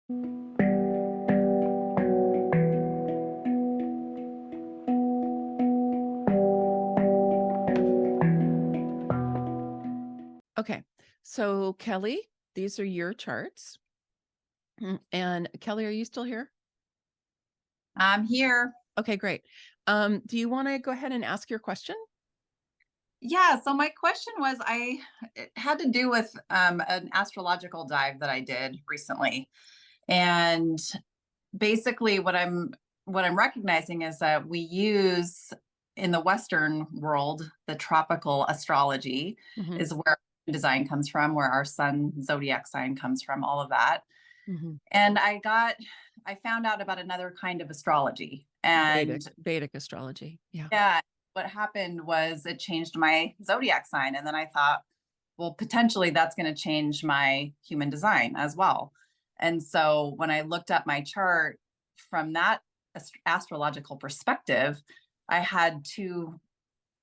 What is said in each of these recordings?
Okay, so Kelly, these are your charts. And Kelly, are you still here? I'm here. Okay, great. Do you want to go ahead and ask your question? Yeah, so my question was it had to do with an astrological dive that I did recently. And basically what I'm recognizing is that we use in the Western world, the tropical astrology Hmm. is where design comes from, where our sun zodiac sign comes from, all of that. Hmm. And I found out about another kind of astrology. And Vedic astrology. Yeah. yeah, what happened was it changed my zodiac sign. And then I thought, well, potentially that's going to change my human design as well. And so when I looked at my chart from that astrological perspective, I had two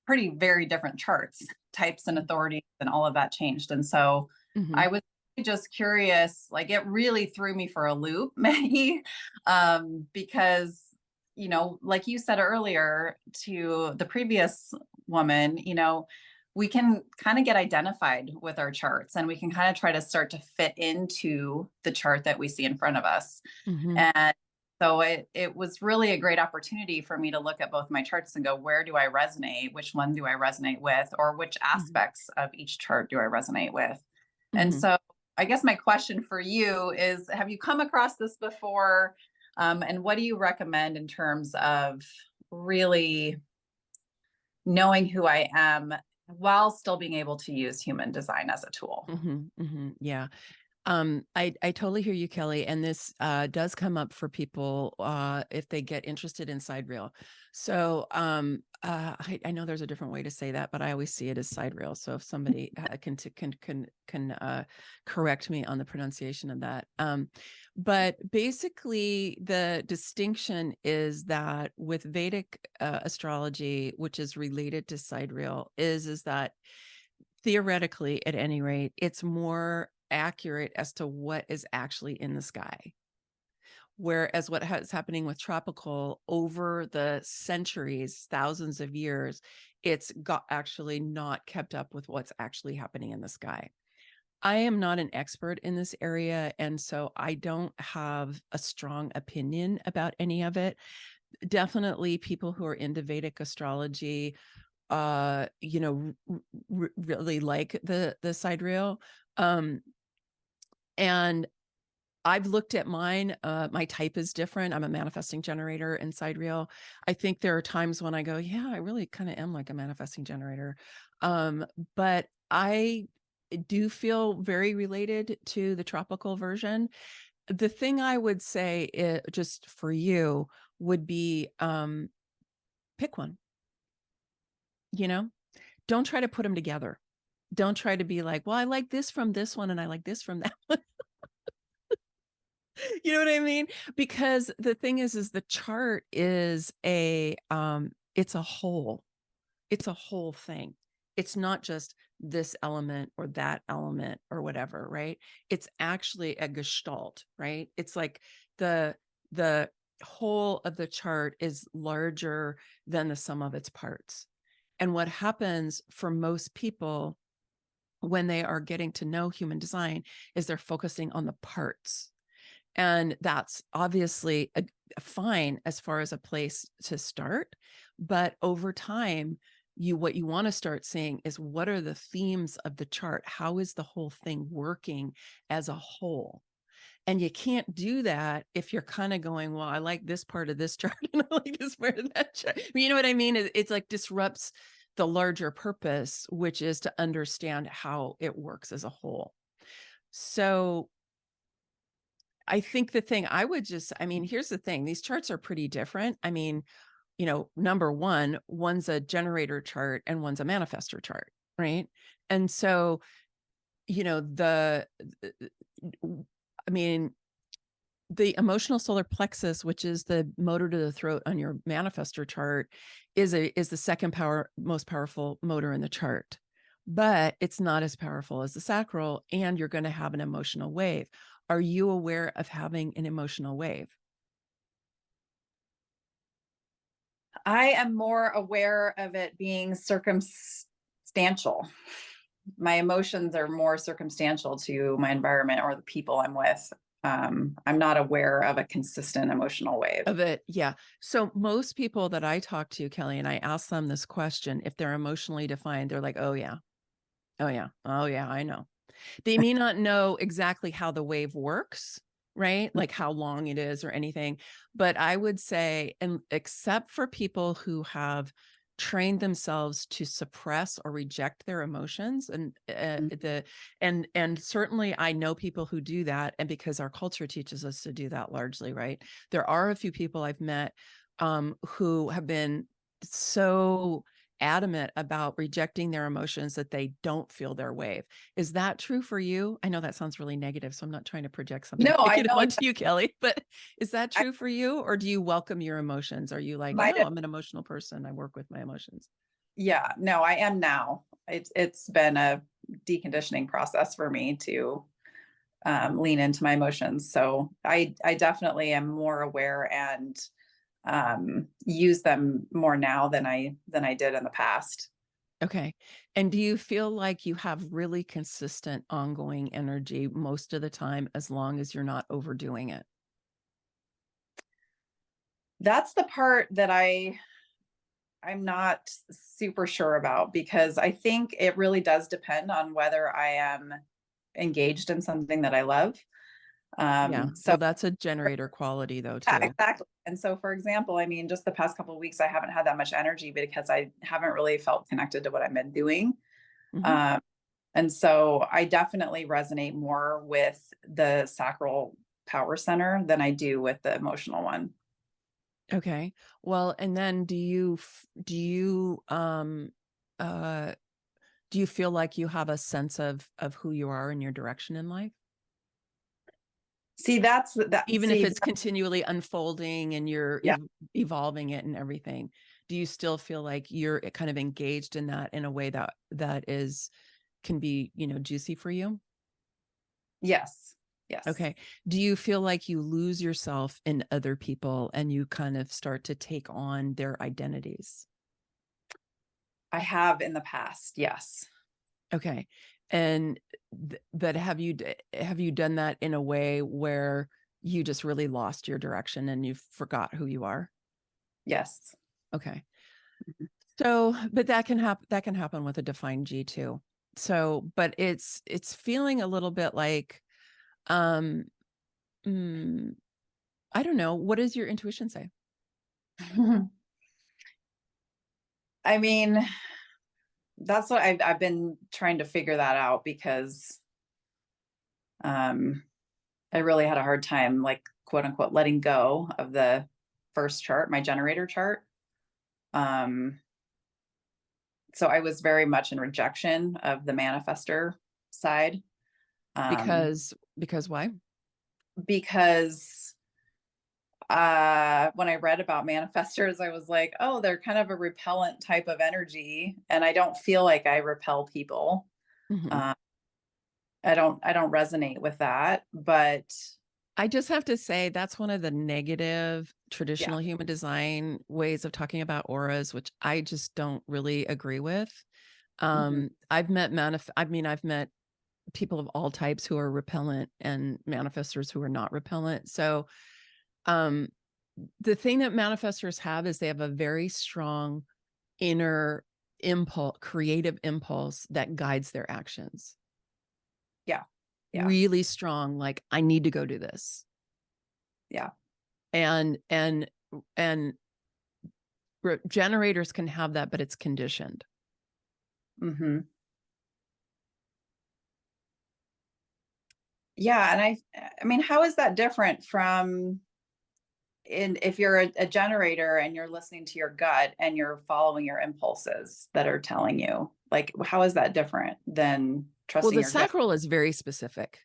pretty very different charts, types and authorities, and all of that changed. And so Hmm. I was just curious, like it really threw me for a loop, Maggie, because like you said earlier to the previous woman, we can kind of get identified with our charts and we can kind of try to start to fit into the chart that we see in front of us. Hmm. And so it was really a great opportunity for me to look at both my charts and go, where do I resonate? Which one do I resonate with? Or which Hmm. aspects of each chart do I resonate with? And Hmm. so I guess my question for you is, have you come across this before? And what do you recommend in terms of really knowing who I am while still being able to use human design as a tool? Hmm. Hmm. Yeah. I totally hear you, Kelly, and this does come up for people if they get interested in Sidereal. So I know there's a different way to say that, but I always see it as Sidereal. So if somebody can correct me on the pronunciation of that. But basically, the distinction is that with Vedic astrology, which is related to Sidereal, is that theoretically, at any rate, it's more accurate as to what is actually in the sky. Whereas what is happening with tropical over the centuries, thousands of years, it's got actually not kept up with what's actually happening in the sky. I am not an expert in this area, and so I don't have a strong opinion about any of it. Definitely people who are into Vedic astrology really like the sidereal. And I've looked at mine. My type is different. I'm a manifesting generator in sidereal. I think there are times when I go, yeah, I really kind of am like a manifesting generator. But I do feel very related to the tropical version. The thing I would say just for you would be pick one, you know, don't try to put them together. Don't try to be like, well, I like this from this one and I like this from that one. You know what I mean? Because the thing is the chart is it's a whole. It's a whole thing. It's not just this element or that element or whatever, right? It's actually a gestalt, right? It's like the whole of the chart is larger than the sum of its parts. And what happens for most people when they are getting to know human design is they're focusing on the parts. And that's obviously fine as far as a place to start. But over time, what you want to start seeing is what are the themes of the chart? How is the whole thing working as a whole? And you can't do that if you're kind of going, well, I like this part of this chart and I like this part of that chart. You know what I mean? It's like disrupts the larger purpose, which is to understand how it works as a whole. So I think the thing I would I mean, here's the thing, these charts are pretty different. I mean, number one, one's a generator chart and one's a manifestor chart, right? And so, I mean, the emotional solar plexus, which is the motor to the throat on your manifestor chart, is the second most powerful motor in the chart. but it's not as powerful as the sacral, and you're going to have an emotional wave. Are you aware of having an emotional wave? I am more aware of it being circumstantial. My emotions are more circumstantial to my environment or the people I'm with. I'm not aware of a consistent emotional wave. Of it, yeah. So most people that I talk to, Kelly, and I ask them this question, if they're emotionally defined, they're like, oh yeah, oh yeah, oh yeah, I know. They may not know exactly how the wave works, right? Like how long it is or anything. But I would say, and except for people who have trained themselves to suppress or reject their emotions, and and certainly I know people who do that, and because our culture teaches us to do that largely, right? There are a few people I've met who have been so adamant about rejecting their emotions that they don't feel their wave. Is that true for you? I know that sounds really negative, so I'm not trying to project something No, I negative know onto you, Kelly, but is that I true for you? Or do you welcome your emotions? Are you like, might oh, have, I'm an emotional person, I work with my emotions? yeah, no, I am now. It's been a deconditioning process for me to lean into my emotions. So I definitely am more aware and use them more now than I did in the past. Okay. And do you feel like you have really consistent ongoing energy most of the time, as long as you're not overdoing it? That's the part that I'm not super sure about, because I think it really does depend on whether I am engaged in something that I love. Yeah. So Well, that's a generator quality though, yeah, too. exactly. And so, for example, I mean, just the past couple of weeks, I haven't had that much energy because I haven't really felt connected to what I've been doing. Mhm. Um, and so I definitely resonate more with the sacral power center than I do with the emotional one. Okay. Well, and then uh do you feel like you have a sense of who you are and your direction in life? See, that's that. Even if See, it's continually unfolding and you're yeah, evolving it and everything, do you still feel like you're kind of engaged in that in a way that is can be, juicy for you? yes, yes, Okay. Do you feel like you lose yourself in other people and you kind of start to take on their identities? I have in the past. Yes. Okay. And but have you done that in a way where you just really lost your direction and you forgot who you are? Yes. Okay. So, but that can happen with a defined G too. So, but it's feeling a little bit like um mm, I don't know, what does your intuition say? I mean, that's what I've been trying to figure that out, because um I really had a hard time, like, quote unquote, letting go of the first chart, my generator chart. Um, so I was very much in rejection of the manifester side. Um, Because why? because when I read about manifestors, I was like, oh, they're kind of a repellent type of energy, and I don't feel like I repel people. Mhm. Um, I don't resonate with that, but I just have to say that's one of the negative yeah. traditional human design ways of talking about auras, which I just don't really agree with. Mhm. I've met people of all types who are repellent and manifestors who are not repellent. So, um, the thing that manifestors have is they have a very strong inner impulse, creative impulse that guides their actions. Yeah. Yeah. Really strong, like, I need to go do this. Yeah. And generators can have that, but it's conditioned. Hmm. Yeah, and I mean, how is that different from, in if you're a generator and you're listening to your gut and you're following your impulses that are telling you, like, how is that different than Well, trusting the your gut? sacral is very specific.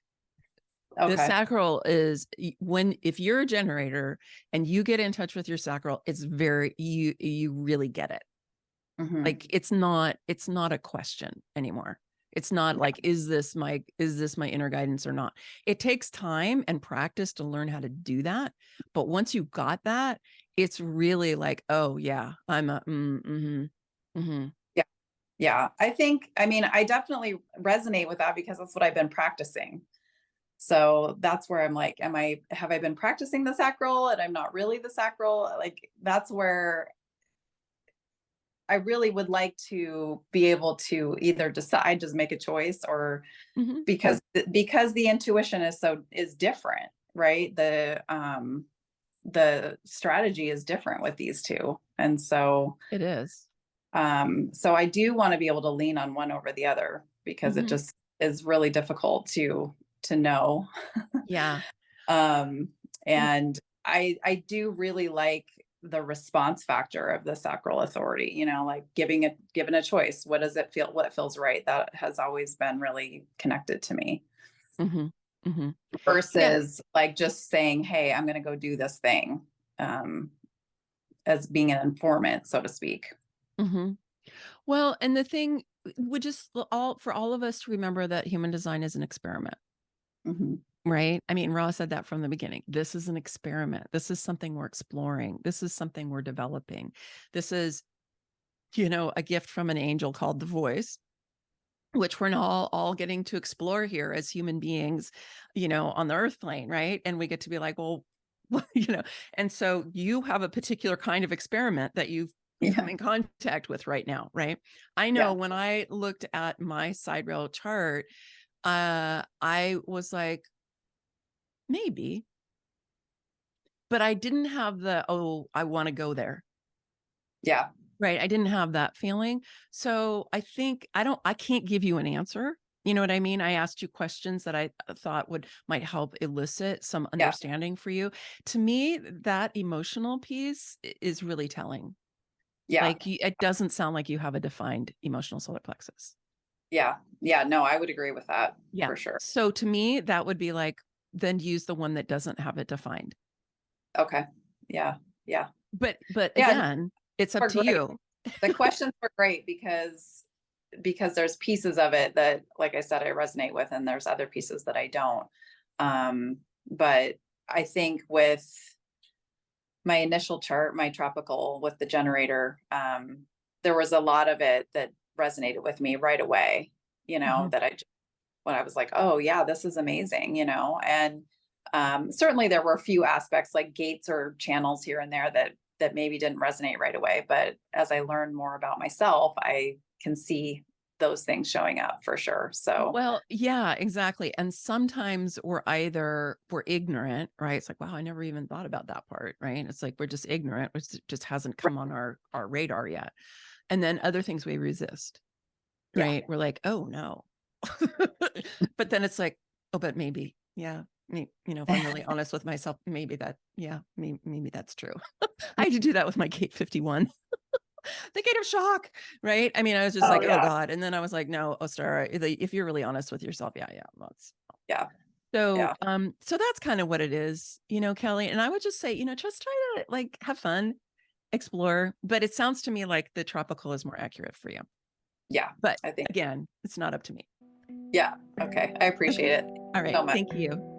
The Okay. sacral is if you're a generator and you get in touch with your sacral, it's very you really get it. Mhm. Like it's not a question anymore. It's not Yeah. like, is this my inner guidance or not? It takes time and practice to learn how to do that. But once you got that, it's really like, oh yeah, I'm a mm-hmm. Yeah. Yeah. I mean, I definitely resonate with that because that's what I've been practicing. So that's where I'm like, have I been practicing the sacral and I'm not really the sacral? Like, that's where I really would like to be able to either decide, just make a choice, or Mm-hmm. because the intuition is different, right? The strategy is different with these two. And so It is. so I do want to be able to lean on one over the other because it Mm-hmm. just is really difficult to know. Yeah. um Mm, and I do really like the response factor of the sacral authority, like given a choice, what does it feel, what feels right? That has always been really connected to me, mm-hmm. Mm-hmm. Yeah. versus like just saying, hey, I'm going to go do this thing, um as being an informant, so to speak. Mm-hmm. Well, and the thing would just all for all of us to remember that human design is an experiment. Hmm. Right? I mean, Ra said that from the beginning. This is an experiment. This is something we're exploring. This is something we're developing. This is, a gift from an angel called the voice, which we're all getting to explore here as human beings, on the earth plane, right? And we get to be like, well, and so you have a particular kind of experiment that you've come Yeah. in contact with right now, right? I know Yeah. when I looked at my sidereal chart, I was like, maybe, but I didn't have the, "Oh, I wanna go there." Yeah. Right? I didn't have that feeling. So, I can't give you an answer. You know what I mean? I asked you questions that I thought might help elicit some Yeah. understanding for you. To me, that emotional piece is really telling. Yeah. Like, it doesn't sound like you have a defined emotional solar plexus. Yeah. Yeah. No, I would agree with that Yeah. for sure. So, to me, that would be like, then use the one that doesn't have it defined. Okay. Yeah. Yeah. But Yeah. No, again, it's up are to great. you. The questions were great because there's pieces of it that, like I said, I resonate with, and there's other pieces that I don't. But I think with my initial chart, my tropical with the generator, there was a lot of it that resonated with me right away, Mhm. that when I was like, oh yeah, this is amazing, and certainly there were a few aspects like gates or channels here and there that maybe didn't resonate right away. But as I learned more about myself, I can see those things showing up for sure. So Well, yeah, exactly. And sometimes we're ignorant, right? It's like, wow, I never even thought about that part, right? It's like we're just ignorant, which just hasn't come on our radar yet. And then other things we resist, yeah, right? We're like, oh no. But then it's like, oh, but maybe, yeah. If I'm really honest with myself, maybe maybe that's true. I had to do that with my Gate 51. The gate of shock, right? I mean, I was just oh like, oh yeah, God. And then I was like, no, Ostara, if you're really honest with yourself, yeah, that's yeah, so yeah, so that's kind of what it is, Kelly. And I would just say, just try to like have fun, explore. But it sounds to me like the tropical is more accurate for you. yeah. But I think again, it's not up to me. yeah. Okay, I appreciate Okay. it All right. so much. Thank you.